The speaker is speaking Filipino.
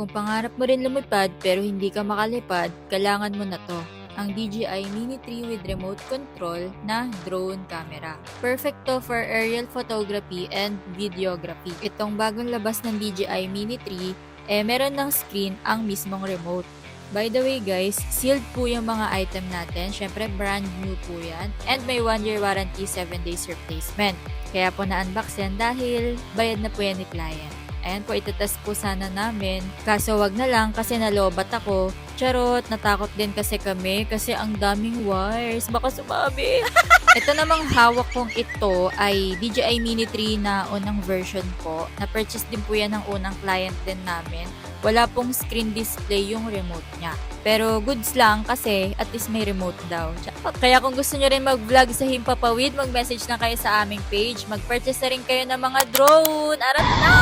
Kung pangarap mo rin lumipad pero hindi ka makalipad, kailangan mo na to. Ang DJI Mini 3 with remote control na drone camera. Perfect to for aerial photography and videography. Itong bagong labas ng DJI Mini 3, meron ng screen ang mismong remote. By the way guys, sealed po yung mga item natin. Syempre brand new po yan. And may 1-year warranty, 7 days replacement. Kaya po na-unbox yan dahil bayad na po yan ni client. Ayan po, itatest po sana namin. Kaso wag na lang kasi nalobat ako. Charot, natakot din kasi kami kasi ang daming wires. Baka sumabi. Ito namang hawak kong ito ay DJI Mini 3 na unang version po. Na-purchase din po yan ng unang client din namin. Wala pong screen display yung remote niya. Pero goods lang kasi at least may remote daw. Kaya kung gusto nyo rin mag-vlog sa Himpapawid, mag-message na kayo sa aming page. Mag-purchase na rin kayo ng mga drone. Arat na!